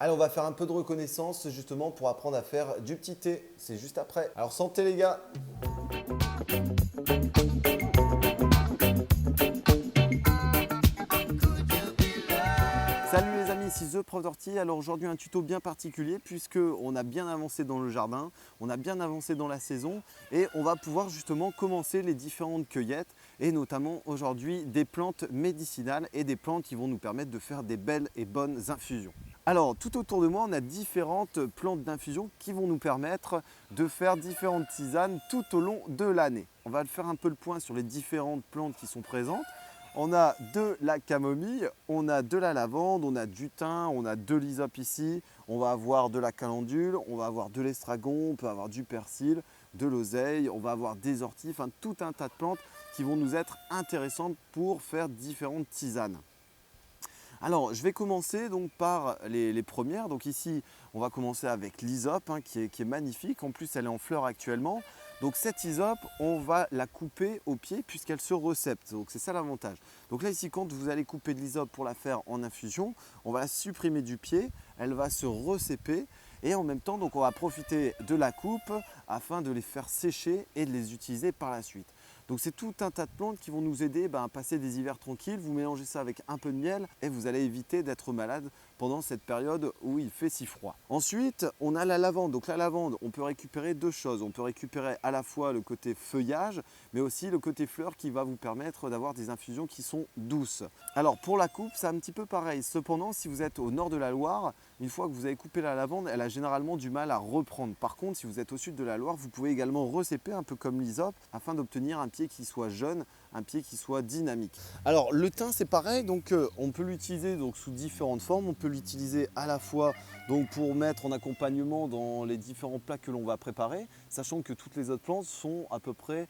Allez, on va faire un peu de reconnaissance justement pour apprendre à faire du petit thé. C'est juste après. Alors santé les gars. Salut les amis, ici The Prof d'Ortie. Alors aujourd'hui un tuto bien particulier puisque on a bien avancé dans le jardin, on a bien avancé dans la saison et on va pouvoir justement commencer les différentes cueillettes et notamment aujourd'hui des plantes médicinales et des plantes qui vont nous permettre de faire des belles et bonnes infusions. Alors tout autour de moi on a différentes plantes d'infusion qui vont nous permettre de faire différentes tisanes tout au long de l'année. On va faire un peu le point sur les différentes plantes qui sont présentes. On a de la camomille, on a de la lavande, on a du thym, on a de l'hysope ici, on va avoir de la calendule, on va avoir de l'estragon, on peut avoir du persil, de l'oseille, on va avoir des orties, enfin tout un tas de plantes qui vont nous être intéressantes pour faire différentes tisanes. Alors, je vais commencer donc par les premières. Donc ici, on va commencer avec l'hysope qui est magnifique. En plus, elle est en fleurs actuellement. Donc cette hysope, on va la couper au pied puisqu'elle se recepte. Donc c'est ça l'avantage. Donc là ici, quand vous allez couper de l'hysope pour la faire en infusion, on va la supprimer du pied. Elle va se recéper. Et en même temps, donc on va profiter de la coupe afin de les faire sécher et de les utiliser par la suite. Donc c'est tout un tas de plantes qui vont nous aider à passer des hivers tranquilles. Vous mélangez ça avec un peu de miel et vous allez éviter d'être malade pendant cette période où il fait si froid. Ensuite, on a la lavande. Donc la lavande, on peut récupérer deux choses. On peut récupérer à la fois le côté feuillage, mais aussi le côté fleur qui va vous permettre d'avoir des infusions qui sont douces. Alors pour la coupe, c'est un petit peu pareil. Cependant, si vous êtes au nord de la Loire, une fois que vous avez coupé la lavande, elle a généralement du mal à reprendre. Par contre, si vous êtes au sud de la Loire, vous pouvez également recéper un peu comme l'hysope afin d'obtenir un pied qui soit jeune, un pied qui soit dynamique. Alors le thym c'est pareil, donc on peut l'utiliser sous différentes formes. On peut l'utiliser à la fois pour mettre en accompagnement dans les différents plats que l'on va préparer, sachant que toutes les autres plantes sont à peu près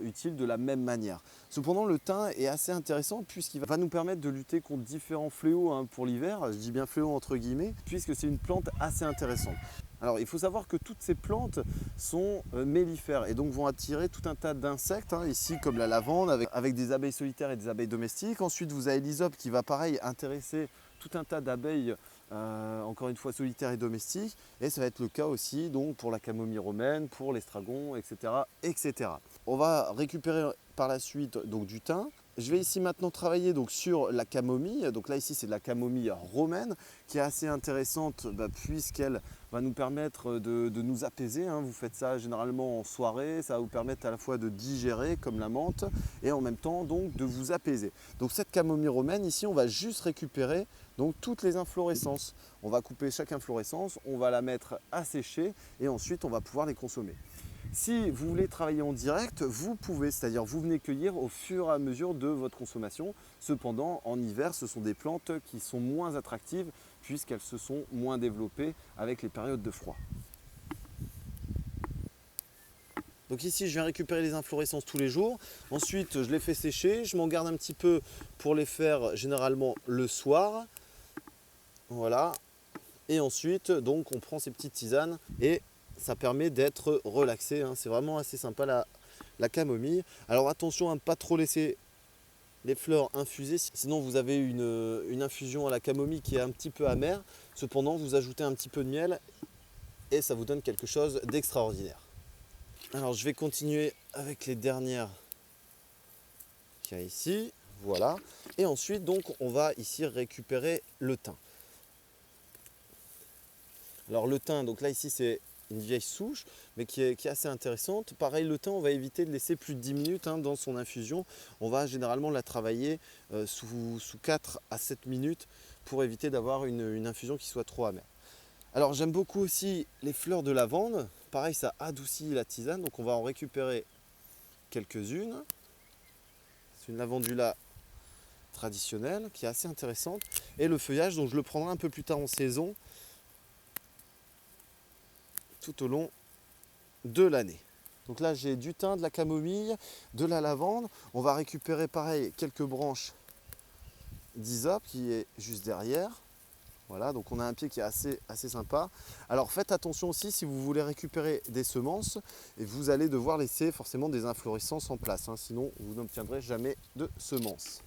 utiles de la même manière. Cependant, le thym est assez intéressant puisqu'il va nous permettre de lutter contre différents fléaux pour l'hiver. Je dis bien fléaux entre guillemets, puisque c'est une plante assez intéressante. Alors, il faut savoir que toutes ces plantes sont mellifères et donc vont attirer tout un tas d'insectes, ici comme la lavande avec des abeilles solitaires et des abeilles domestiques. Ensuite, vous avez l'hysope qui va pareil intéresser tout un tas d'abeilles, encore une fois solitaires et domestiques. Et ça va être le cas aussi donc, pour la camomille romaine, pour l'estragon, etc., etc. On va récupérer par la suite donc, du thym. Je vais ici maintenant travailler sur la camomille. Donc là ici c'est de la camomille romaine qui est assez intéressante puisqu'elle va nous permettre de nous apaiser. Vous faites ça généralement en soirée, ça va vous permettre à la fois de digérer comme la menthe et en même temps donc de vous apaiser. Donc cette camomille romaine ici on va juste récupérer donc toutes les inflorescences. On va couper chaque inflorescence, on va la mettre à sécher et ensuite on va pouvoir les consommer. Si vous voulez travailler en direct, vous pouvez, c'est-à-dire vous venez cueillir au fur et à mesure de votre consommation. Cependant, en hiver, ce sont des plantes qui sont moins attractives puisqu'elles se sont moins développées avec les périodes de froid. Donc ici, je viens récupérer les inflorescences tous les jours. Ensuite, je les fais sécher. Je m'en garde un petit peu pour les faire généralement le soir. Voilà. Et ensuite, donc, on prend ces petites tisanes et ça permet d'être relaxé. C'est vraiment assez sympa la camomille. Alors attention à ne pas trop laisser les fleurs infusées, sinon vous avez une infusion à la camomille qui est un petit peu amère. Cependant, vous ajoutez un petit peu de miel et ça vous donne quelque chose d'extraordinaire. Alors je vais continuer avec les dernières qu'il y a ici. Voilà. Et ensuite, donc, on va ici récupérer le thym. Alors le thym, donc là ici c'est une vieille souche, mais qui est assez intéressante. Pareil, le thym, on va éviter de laisser plus de 10 minutes dans son infusion. On va généralement la travailler sous 4 à 7 minutes pour éviter d'avoir une infusion qui soit trop amère. Alors j'aime beaucoup aussi les fleurs de lavande. Pareil, ça adoucit la tisane, donc on va en récupérer quelques-unes. C'est une lavandula traditionnelle qui est assez intéressante. Et le feuillage, donc je le prendrai un peu plus tard en saison, tout au long de l'année. Donc là j'ai du thym, de la camomille, de la lavande. On va récupérer pareil quelques branches d'hysope qui est juste derrière. Voilà, donc on a un pied qui est assez sympa. Alors faites attention aussi si vous voulez récupérer des semences, et vous allez devoir laisser forcément des inflorescences en place, sinon vous n'obtiendrez jamais de semences.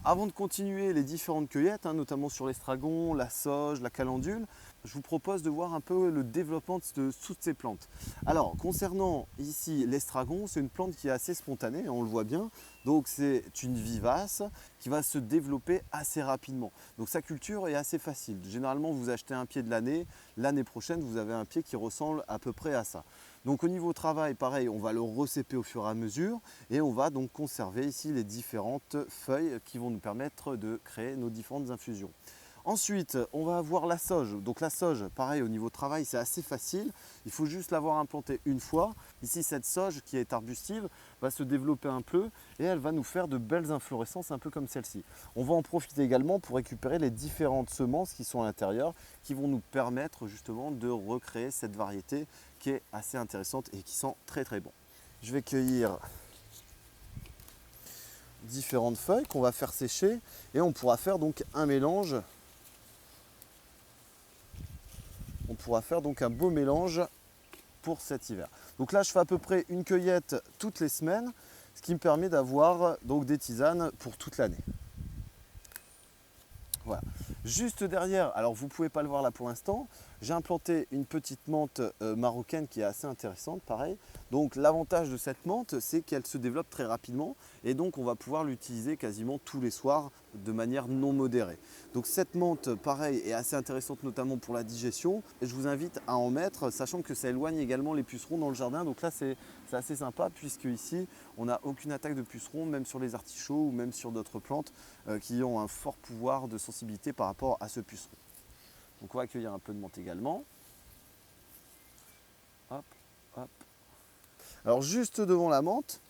Avant de continuer les différentes cueillettes, notamment sur l'estragon, la sauge, la calendule, je vous propose de voir un peu le développement de toutes ces plantes. Alors, concernant ici l'estragon, c'est une plante qui est assez spontanée, on le voit bien. Donc, c'est une vivace qui va se développer assez rapidement. Donc, sa culture est assez facile. Généralement, vous achetez un pied de l'année prochaine, vous avez un pied qui ressemble à peu près à ça. Donc, au niveau travail, pareil, on va le recéper au fur et à mesure et on va donc conserver ici les différentes feuilles qui vont nous permettre de créer nos différentes infusions. Ensuite, on va avoir la sauge. Donc la sauge, pareil, au niveau travail, c'est assez facile. Il faut juste l'avoir implantée une fois. Ici, cette sauge qui est arbustive va se développer un peu et elle va nous faire de belles inflorescences un peu comme celle-ci. On va en profiter également pour récupérer les différentes semences qui sont à l'intérieur qui vont nous permettre justement de recréer cette variété qui est assez intéressante et qui sent très très bon. Je vais cueillir différentes feuilles qu'on va faire sécher et on pourra faire donc un mélange. On pourra faire donc un beau mélange pour cet hiver. Donc là, je fais à peu près une cueillette toutes les semaines, ce qui me permet d'avoir donc des tisanes pour toute l'année. Voilà. Juste derrière, alors vous ne pouvez pas le voir là pour l'instant, j'ai implanté une petite menthe marocaine qui est assez intéressante, pareil. Donc l'avantage de cette menthe, c'est qu'elle se développe très rapidement et donc on va pouvoir l'utiliser quasiment tous les soirs de manière non modérée. Donc cette menthe, pareil, est assez intéressante notamment pour la digestion et je vous invite à en mettre, sachant que ça éloigne également les pucerons dans le jardin. Donc là, c'est assez sympa puisque ici, on n'a aucune attaque de pucerons, même sur les artichauts ou même sur d'autres plantes qui ont un fort pouvoir de sensibilité par rapport à ce puceron. Donc on va accueillir un peu de menthe également. Hop, hop. Alors juste devant la menthe,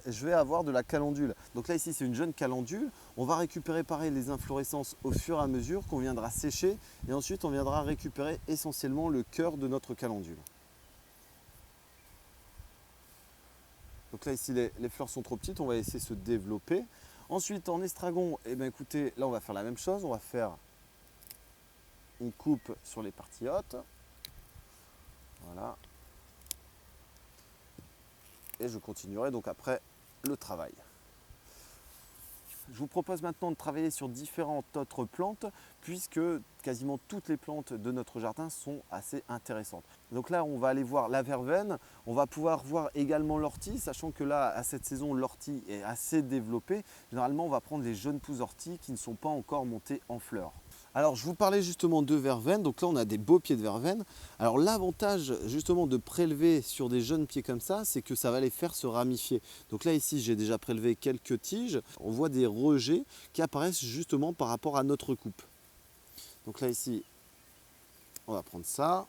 je vais avoir de la calendule. Donc là ici c'est une jeune calendule. On va récupérer pareil les inflorescences au fur et à mesure qu'on viendra sécher et ensuite on viendra récupérer essentiellement le cœur de notre calendule. Donc là ici les fleurs sont trop petites, on va laisser se développer. Ensuite en estragon, eh bien, écoutez, là on va faire la même chose, on va faire une coupe sur les parties hautes. Voilà. Et je continuerai donc après le travail. Je vous propose maintenant de travailler sur différentes autres plantes puisque quasiment toutes les plantes de notre jardin sont assez intéressantes. Donc là, on va aller voir la verveine, on va pouvoir voir également l'ortie, sachant que là, à cette saison, l'ortie est assez développée. Généralement, on va prendre les jeunes pousses d'ortie qui ne sont pas encore montées en fleurs. Alors, je vous parlais justement de verveine. Donc là, on a des beaux pieds de verveine. Alors, l'avantage justement de prélever sur des jeunes pieds comme ça, c'est que ça va les faire se ramifier. Donc là, ici, j'ai déjà prélevé quelques tiges. On voit des rejets qui apparaissent justement par rapport à notre coupe. Donc là, ici, on va prendre ça.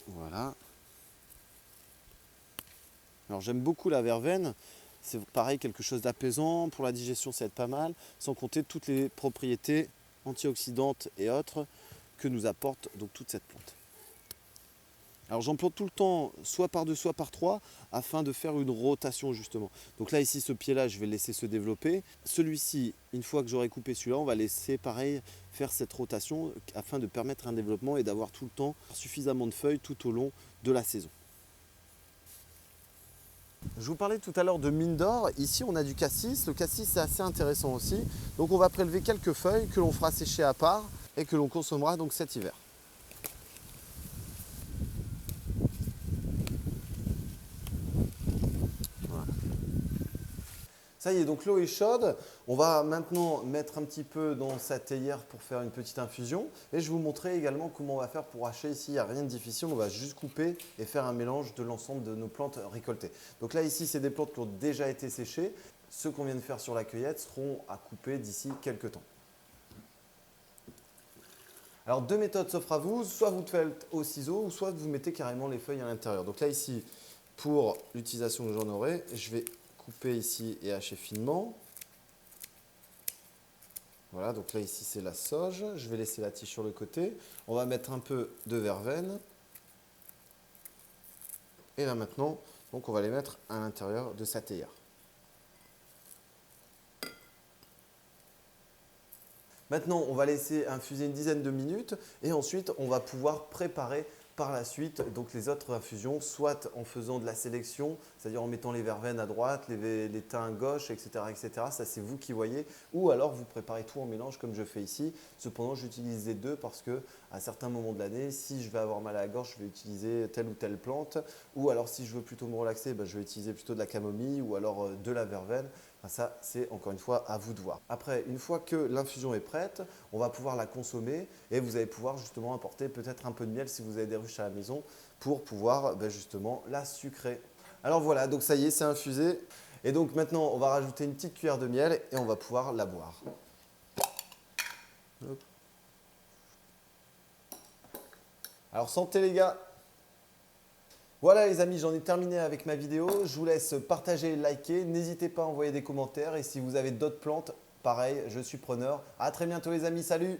Voilà. Alors, j'aime beaucoup la verveine. C'est pareil, quelque chose d'apaisant. Pour la digestion, ça aide pas mal. Sans compter toutes les propriétés antioxydantes et autres que nous apporte donc toute cette plante. Alors j'en plante tout le temps, soit par deux, soit par trois, afin de faire une rotation justement. Donc là, ici, ce pied-là, je vais le laisser se développer. Celui-ci, une fois que j'aurai coupé celui-là, on va laisser pareil faire cette rotation afin de permettre un développement et d'avoir tout le temps suffisamment de feuilles tout au long de la saison. Je vous parlais tout à l'heure de mine d'or. Ici, on a du cassis. Le cassis, c'est assez intéressant aussi. Donc, on va prélever quelques feuilles que l'on fera sécher à part et que l'on consommera donc cet hiver. Voilà. Ça y est, donc l'eau est chaude. On va maintenant mettre un petit peu dans sa théière pour faire une petite infusion. Et je vais vous montrer également comment on va faire pour hacher. Ici, il n'y a rien de difficile. On va juste couper et faire un mélange de l'ensemble de nos plantes récoltées. Donc là, ici, c'est des plantes qui ont déjà été séchées. Ceux qu'on vient de faire sur la cueillette seront à couper d'ici quelques temps. Alors, deux méthodes s'offrent à vous. Soit vous le faites au ciseau, ou soit vous mettez carrément les feuilles à l'intérieur. Donc là, ici, pour l'utilisation que j'en aurai, je vais couper ici et hacher finement. Voilà, donc là ici c'est la sauge. Je vais laisser la tige sur le côté. On va mettre un peu de verveine. Et là maintenant, donc on va les mettre à l'intérieur de sa théière. Maintenant, on va laisser infuser une dizaine de minutes et ensuite on va pouvoir préparer par la suite donc les autres infusions, soit en faisant de la sélection, c'est-à-dire en mettant les verveines à droite, les thym à gauche, etc. etc. Ça, c'est vous qui voyez. Ou alors, vous préparez tout en mélange comme je fais ici. Cependant, j'utilise les deux parce que à certains moments de l'année, si je vais avoir mal à la gorge, je vais utiliser telle ou telle plante. Ou alors, si je veux plutôt me relaxer, je vais utiliser plutôt de la camomille ou alors de la verveine. Enfin, ça, c'est encore une fois à vous de voir. Après, une fois que l'infusion est prête, on va pouvoir la consommer et vous allez pouvoir justement apporter peut-être un peu de miel si vous avez des ruches à la maison pour pouvoir justement la sucrer. Alors voilà, donc ça y est, c'est infusé. Et donc maintenant, on va rajouter une petite cuillère de miel et on va pouvoir la boire. Hop. Alors santé les gars! Voilà les amis, j'en ai terminé avec ma vidéo. Je vous laisse partager et liker. N'hésitez pas à envoyer des commentaires. Et si vous avez d'autres plantes, pareil, je suis preneur. À très bientôt les amis, salut!